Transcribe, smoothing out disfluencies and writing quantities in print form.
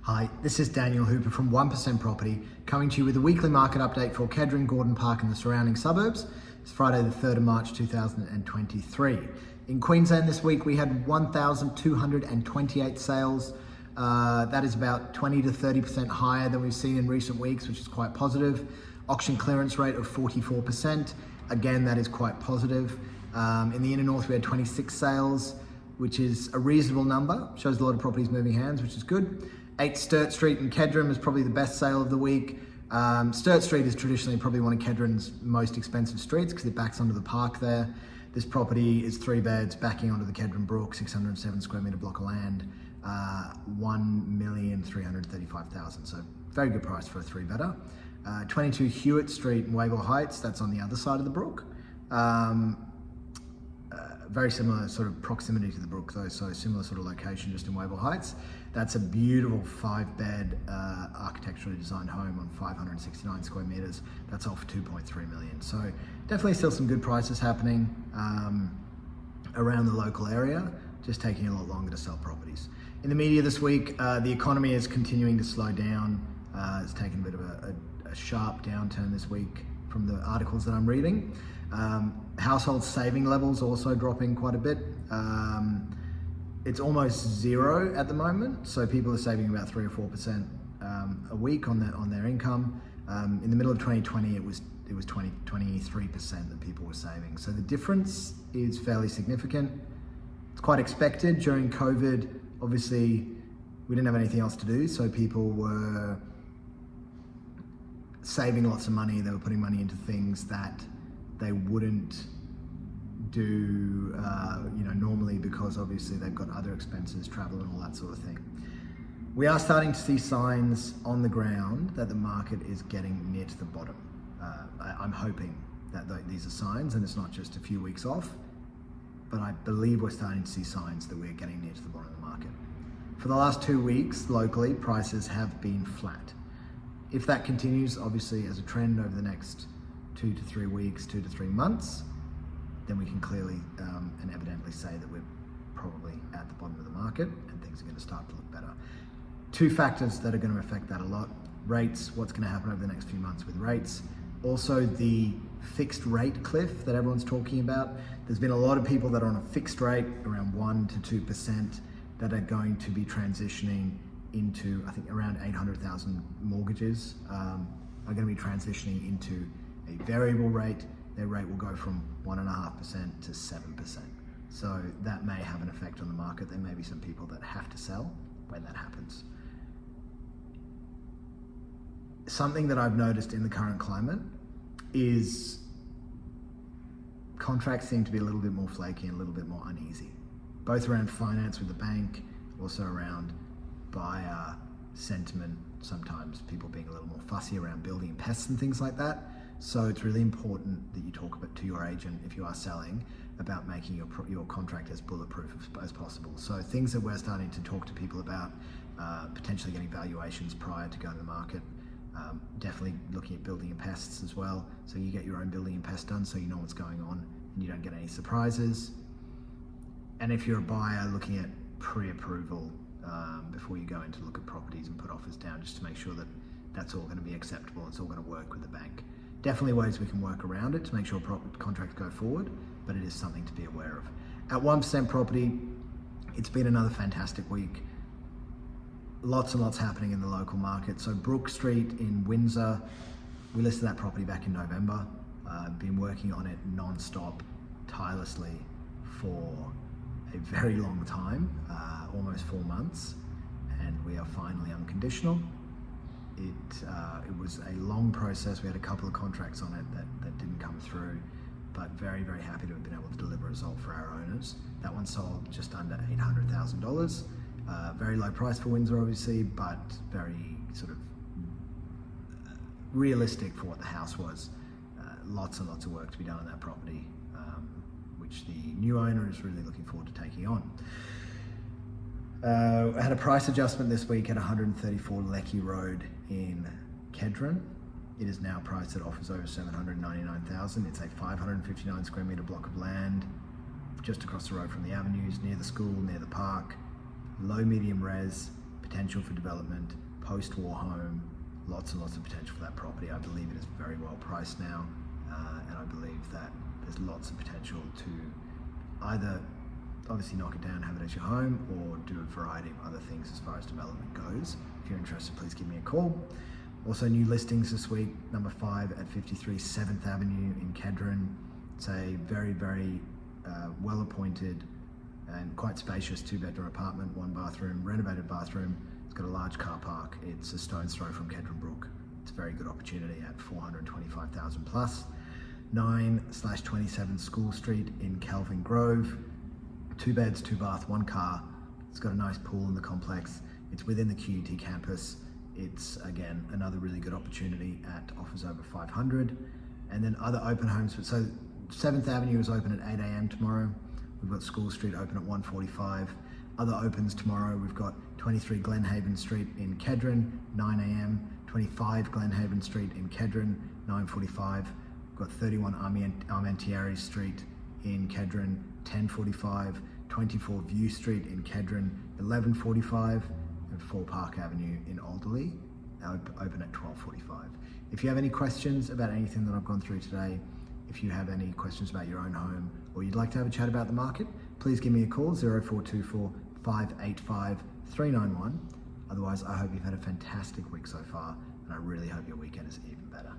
Hi, this is Daniel Hooper from 1% Property, coming to you with a weekly market update for Kedron, Gordon Park and the surrounding suburbs. It's Friday the 3rd of March 2023. In Queensland this week we had 1,228 sales. That is about 20 to 30% higher than we've seen in recent weeks, which is quite positive. Auction clearance rate of 44%. Again, that is quite positive. In the inner north we had 26 sales, which is a reasonable number. Shows a lot of properties moving hands, which is good. 8 Sturt Street in Kedron was probably the best sale of the week. Sturt Street is traditionally probably one of Kedron's most expensive streets because it backs onto the park there. This property is 3 beds backing onto the Kedron Brook, 607 square metre block of land, 1,335,000. So very good price for a 3-bedder. 22 Hewitt Street in Wavell Heights, that's on the other side of the brook. Very similar sort of proximity to the brook though, so similar sort of location just in Wavell Heights. That's a beautiful 5-bed architecturally designed home on 569 square metres. That's off 2.3 million. So definitely still some good prices happening around the local area, just taking a lot longer to sell properties. In the media this week, the economy is continuing to slow down. It's taken a bit of a sharp downturn this week from the articles that I'm reading. Household saving levels also dropping quite a bit. It's almost zero at the moment, so people are saving about 3 or 4% a week on their income. In the middle of 2020, it was 23% that people were saving. So the difference is fairly significant. It's quite expected. During COVID, obviously, we didn't have anything else to do, so people were saving lots of money. They were putting money into things that they wouldn't do normally, because obviously they've got other expenses, travel and all that sort of thing. We are starting to see signs on the ground that the market is getting near to the bottom. I'm hoping that these are signs and it's not just a few weeks off, but I believe we're starting to see signs that we're getting near to the bottom of the market. For the last 2 weeks, locally, prices have been flat. If that continues, obviously, as a trend over the next 2 to 3 weeks, 2 to 3 months, then we can clearly and evidently say that we're probably at the bottom of the market and things are going to start to look better. 2 factors that are going to affect that a lot: rates, what's going to happen over the next few months with rates. Also, the fixed rate cliff that everyone's talking about. There's been a lot of people that are on a fixed rate, around 1 to 2%, that are going to be transitioning into, I think around 800,000 mortgages are going to be transitioning into a variable rate. Their rate will go from 1.5% to 7%. So that may have an effect on the market. There may be some people that have to sell when that happens. Something that I've noticed in the current climate is contracts seem to be a little bit more flaky and a little bit more uneasy, both around finance with the bank, also around buyer sentiment, sometimes people being a little more fussy around building pests and things like that. So it's really important that you talk to your agent, if you are selling, about making your contract as bulletproof as possible. So things that we're starting to talk to people about, potentially getting valuations prior to going to the market, definitely looking at building and pests as well. So you get your own building and pest done so you know what's going on and you don't get any surprises. And if you're a buyer, looking at pre-approval before you go in to look at properties and put offers down, just to make sure that that's all going to be acceptable, it's all going to work with the bank. Definitely ways we can work around it to make sure contracts go forward, but it is something to be aware of. At 1% Property, it's been another fantastic week. Lots and lots happening in the local market. So Brook Street in Windsor, we listed that property back in November. Been working on it non-stop, tirelessly for a very long time, almost 4 months, and we are finally unconditional. It was a long process. We had a couple of contracts on it that didn't come through, but very, very happy to have been able to deliver a result for our owners. That one sold just under $800,000. Very low price for Windsor, obviously, but very sort of realistic for what the house was. Lots and lots of work to be done on that property, which the new owner is really looking forward to taking on. I had a price adjustment this week at 134 Lecky Road in Kedron. It is now priced at offers over $799,000. It's a 559 square metre block of land just across the road from the avenues, near the school, near the park. Low medium res, potential for development, post-war home, lots and lots of potential for that property. I believe it is very well priced now, and I believe that there's lots of potential to either obviously knock it down, have it as your home, or do a variety of other things as far as development goes. If you're interested, please give me a call. Also, new listings this week, number 5 at 53 7th Avenue in Kedron. It's a very, very well appointed and quite spacious 2-bedroom apartment, 1 bathroom, renovated bathroom. It's got a large car park. It's a stone's throw from Kedron Brook. It's a very good opportunity at 425,000 plus. 9/27 School Street in Kelvin Grove. 2 beds, 2 bath, 1 car. It's got a nice pool in the complex. It's within the QUT campus. It's, again, another really good opportunity at offers over 500. And then other open homes. So 7th Avenue is open at 8 a.m. tomorrow. We've got School Street open at 1:45. Other opens tomorrow, we've got 23 Glenhaven Street in Kedron, 9 a.m. 25 Glenhaven Street in Kedron, 9:45. We've got 31 Armentieri Street in Kedron, 10:45. 24 View Street in Kedron, 11:45. And 4 Park Avenue in Alderley, open at 12:45. If you have any questions about anything that I've gone through today, if you have any questions about your own home, or you'd like to have a chat about the market, please give me a call, 0424 585 391. Otherwise, I hope you've had a fantastic week so far, and I really hope your weekend is even better.